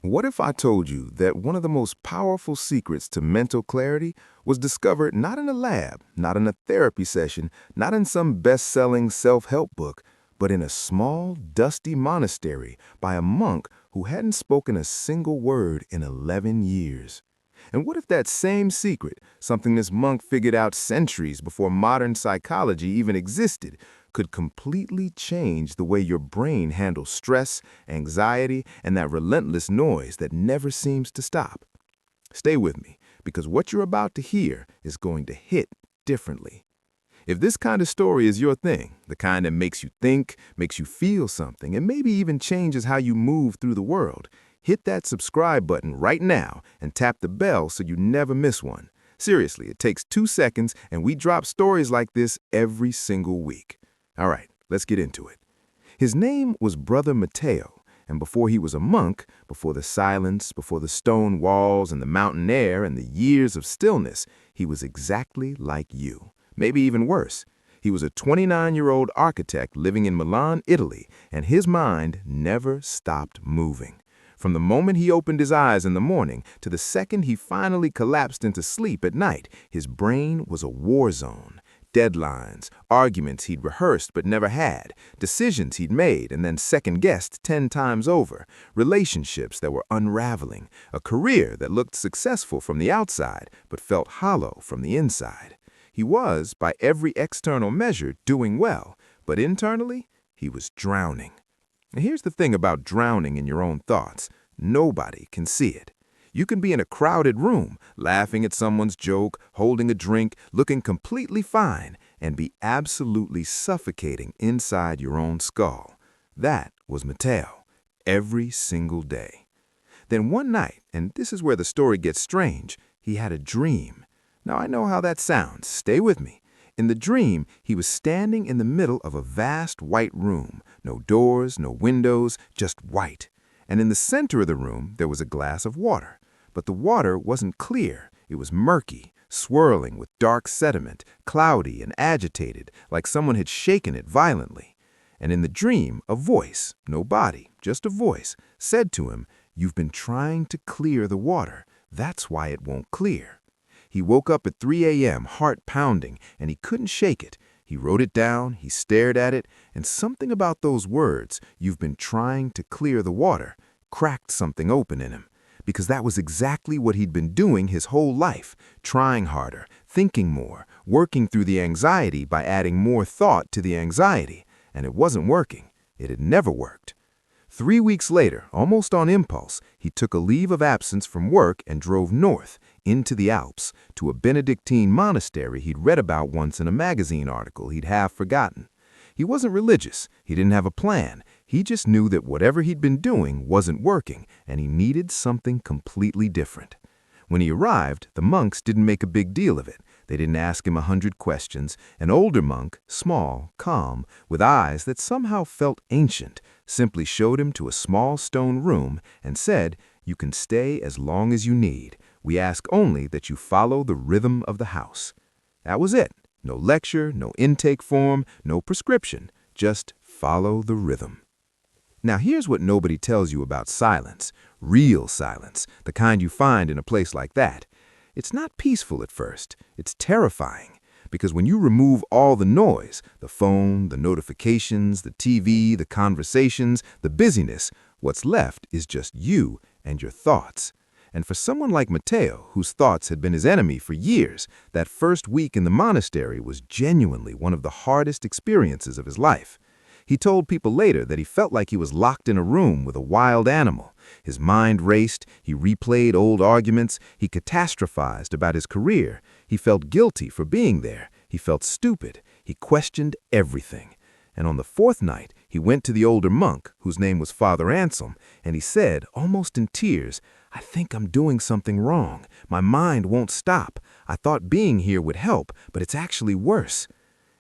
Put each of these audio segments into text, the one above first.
What if I told you that one of the most powerful secrets to mental clarity was discovered not in a lab, not in a therapy session, not in some best-selling self-help book, but in a small, dusty monastery by a monk who hadn't spoken a single word in 11 years? And what if that same secret, something this monk figured out centuries before modern psychology even existed, could completely change the way your brain handles stress, anxiety, and that relentless noise that never seems to stop? Stay with me, because what you're about to hear is going to hit differently. If this kind of story is your thing, the kind that makes you think, makes you feel something, and maybe even changes how you move through the world, hit that subscribe button right now and tap the bell so you never miss one. Seriously, it takes 2 seconds and we drop stories like this every single week. All right, let's get into it. His name was Brother Mateo, and before he was a monk, before the silence, before the stone walls and the mountain air and the years of stillness, he was exactly like you. Maybe even worse. He was a 29-year-old architect living in Milan, Italy, and his mind never stopped moving. From the moment he opened his eyes in the morning to the second he finally collapsed into sleep at night, his brain was a war zone. Deadlines, arguments he'd rehearsed but never had, decisions he'd made and then second-guessed 10 times over, relationships that were unraveling, a career that looked successful from the outside but felt hollow from the inside. He was, by every external measure, doing well, but internally, he was drowning. And here's the thing about drowning in your own thoughts. Nobody can see it. You can be in a crowded room, laughing at someone's joke, holding a drink, looking completely fine, and be absolutely suffocating inside your own skull. That was Mateo, every single day. Then one night, and this is where the story gets strange, he had a dream. Now I know how that sounds. Stay with me. In the dream, he was standing in the middle of a vast white room. No doors, no windows, just white. And in the center of the room, there was a glass of water. But the water wasn't clear. It was murky, swirling with dark sediment, cloudy and agitated, like someone had shaken it violently. And in the dream, a voice, no body, just a voice, said to him, "You've been trying to clear the water. That's why it won't clear." He woke up at 3 a.m., heart pounding, and he couldn't shake it. He wrote it down, he stared at it, and something about those words, "You've been trying to clear the water," cracked something open in him. Because that was exactly what he'd been doing his whole life, trying harder, thinking more, working through the anxiety by adding more thought to the anxiety. And it wasn't working. It had never worked. 3 weeks later, almost on impulse, he took a leave of absence from work and drove north, into the Alps, to a Benedictine monastery he'd read about once in a magazine article he'd half forgotten. He wasn't religious, he didn't have a plan, he just knew that whatever he'd been doing wasn't working and he needed something completely different. When he arrived, the monks didn't make a big deal of it. They didn't ask him 100 questions. An older monk, small, calm, with eyes that somehow felt ancient, simply showed him to a small stone room and said, "You can stay as long as you need. We ask only that you follow the rhythm of the house." That was it. No lecture, no intake form, no prescription. Just follow the rhythm. Now here's what nobody tells you about silence. Real silence, the kind you find in a place like that. It's not peaceful at first. It's terrifying. Because when you remove all the noise, the phone, the notifications, the TV, the conversations, the busyness, what's left is just you and your thoughts. And for someone like Mateo, whose thoughts had been his enemy for years, that first week in the monastery was genuinely one of the hardest experiences of his life. He told people later that he felt like he was locked in a room with a wild animal. His mind raced, he replayed old arguments, he catastrophized about his career. He felt guilty for being there. He felt stupid. He questioned everything. And on the 4th night, he went to the older monk, whose name was Father Anselm, and he said, almost in tears, "I think I'm doing something wrong. My mind won't stop. I thought being here would help, but it's actually worse."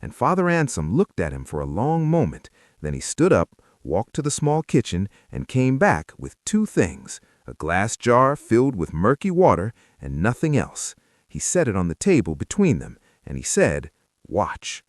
And Father Anselm looked at him for a long moment. Then he stood up, walked to the small kitchen, and came back with 2 things, a glass jar filled with murky water and nothing else. He set it on the table between them, and he said, "Watch."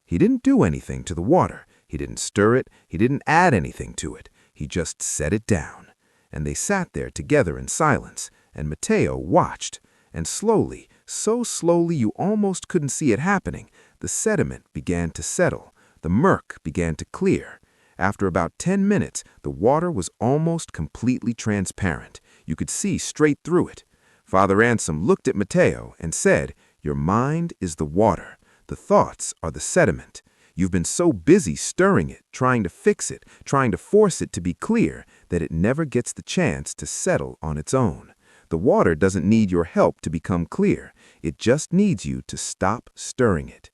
He didn't do anything to the water. He didn't stir it. He didn't add anything to it. He just set it down. and they sat there together in silence, and Matteo watched. And slowly, so slowly you almost couldn't see it happening, the sediment began to settle. The murk began to clear. After about 10 minutes, the water was almost completely transparent. You could see straight through it. Father Anselm looked at Matteo and said, "Your mind is the water. The thoughts are the sediment. You've been so busy stirring it, trying to fix it, trying to force it to be clear, that it never gets the chance to settle on its own. The water doesn't need your help to become clear. It just needs you to stop stirring it."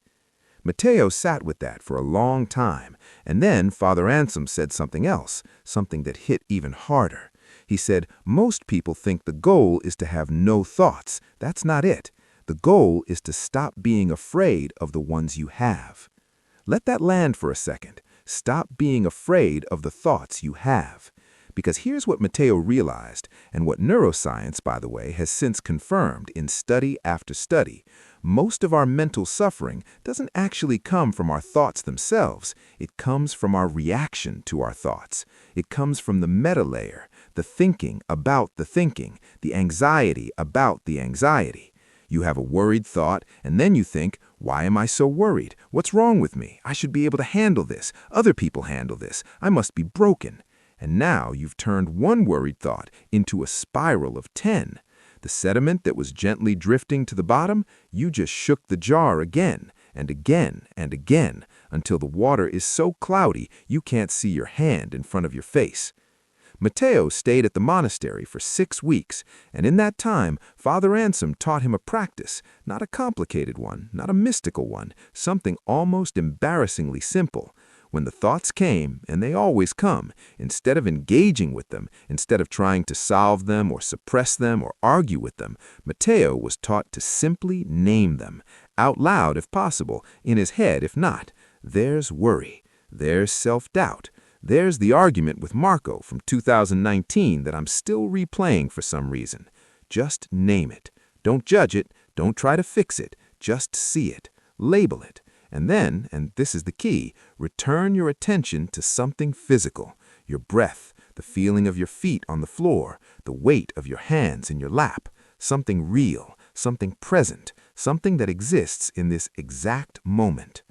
Matteo sat with that for a long time, and then Father Anselm said something else, something that hit even harder. He said, "Most people think the goal is to have no thoughts. That's not it. The goal is to stop being afraid of the ones you have." Let that land for a second. Stop being afraid of the thoughts you have. Because here's what Matteo realized, and what neuroscience, by the way, has since confirmed in study after study. Most of our mental suffering doesn't actually come from our thoughts themselves. It comes from our reaction to our thoughts. It comes from the meta layer, the thinking about the thinking, the anxiety about the anxiety. You have a worried thought, and then you think, "Why am I so worried? What's wrong with me? I should be able to handle this. Other people handle this. I must be broken." And now you've turned one worried thought into a spiral of 10. The sediment that was gently drifting to the bottom, you just shook the jar again and again and again until the water is so cloudy you can't see your hand in front of your face. Matteo stayed at the monastery for 6 weeks, and in that time, Father Anselm taught him a practice, not a complicated one, not a mystical one, something almost embarrassingly simple. When the thoughts came, and they always come, instead of engaging with them, instead of trying to solve them or suppress them or argue with them, Matteo was taught to simply name them, out loud if possible, in his head if not. There's worry. There's self-doubt. There's the argument with Marco from 2019 that I'm still replaying for some reason. Just name it. Don't judge it. Don't try to fix it. Just see it. Label it. And then, and this is the key, return your attention to something physical. Your breath, the feeling of your feet on the floor, the weight of your hands in your lap. Something real, something present, something that exists in this exact moment.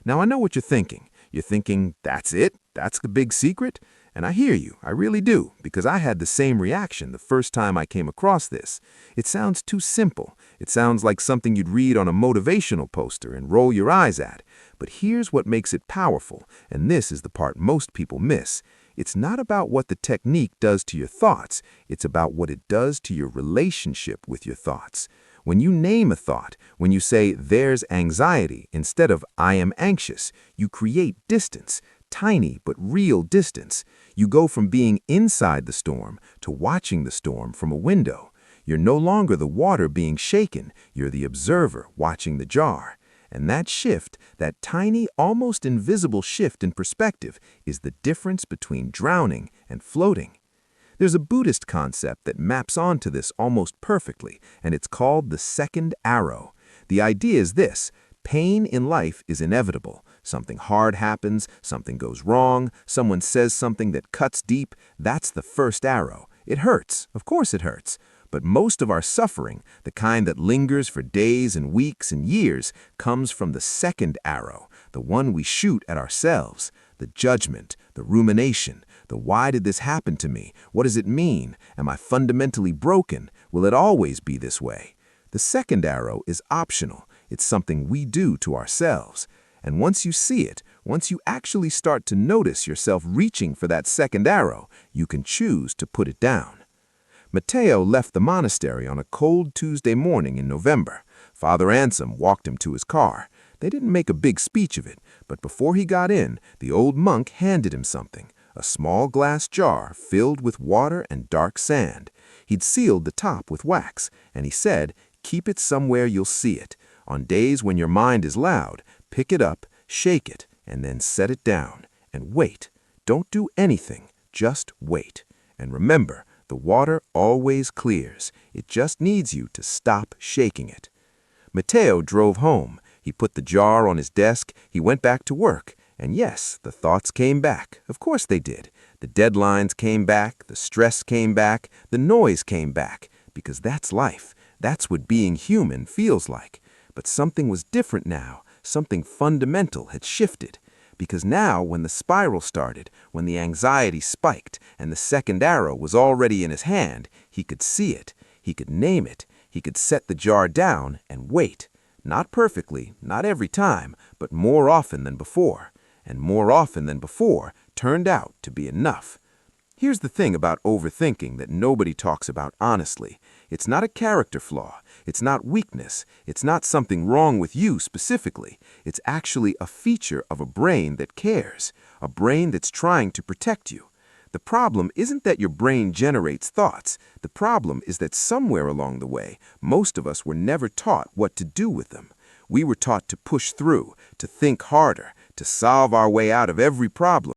Now I know what you're thinking. You're thinking, that's it? That's the big secret? And I hear you, I really do, because I had the same reaction the first time I came across this. It sounds too simple. It sounds like something you'd read on a motivational poster and roll your eyes at. But here's what makes it powerful, and this is the part most people miss. It's not about what the technique does to your thoughts. It's about what it does to your relationship with your thoughts. When you name a thought, when you say, "there's anxiety," instead of "I am anxious," you create distance, tiny but real distance. You go from being inside the storm to watching the storm from a window. You're no longer the water being shaken, you're the observer watching the jar. And that shift, that tiny, almost invisible shift in perspective, is the difference between drowning and floating. There's a Buddhist concept that maps onto this almost perfectly, and it's called the second arrow. The idea is this: pain in life is inevitable. Something hard happens, something goes wrong, someone says something that cuts deep. That's the first arrow. It hurts. Of course it hurts. But most of our suffering, the kind that lingers for days and weeks and years, comes from the second arrow, the one we shoot at ourselves. The judgment, the rumination, the "why did this happen to me? What does it mean? Am I fundamentally broken? Will it always be this way?" The second arrow is optional. It's something we do to ourselves. And once you see it, once you actually start to notice yourself reaching for that second arrow, you can choose to put it down. Matteo left the monastery on a cold Tuesday morning in November. Father Anselm walked him to his car. They didn't make a big speech of it, but before he got in, the old monk handed him something, a small glass jar filled with water and dark sand. He'd sealed the top with wax, and he said, "Keep it somewhere you'll see it. On days when your mind is loud, pick it up, shake it, and then set it down. And wait. Don't do anything. Just wait. And remember, the water always clears. It just needs you to stop shaking it." Matteo drove home. He put the jar on his desk. He went back to work. And yes, the thoughts came back. Of course they did. The deadlines came back, the stress came back, the noise came back, because that's life. That's what being human feels like. But something was different now. Something fundamental had shifted. Because now, when the spiral started, when the anxiety spiked, and the second arrow was already in his hand, he could see it, he could name it, he could set the jar down and wait. Not perfectly, not every time, but more often than before. And more often than before turned out to be enough. Here's the thing about overthinking that nobody talks about honestly. It's not a character flaw. It's not weakness. It's not something wrong with you specifically. It's actually a feature of a brain that cares, a brain that's trying to protect you. The problem isn't that your brain generates thoughts. The problem is that somewhere along the way, most of us were never taught what to do with them. We were taught to push through, to think harder, to solve our way out of every problem.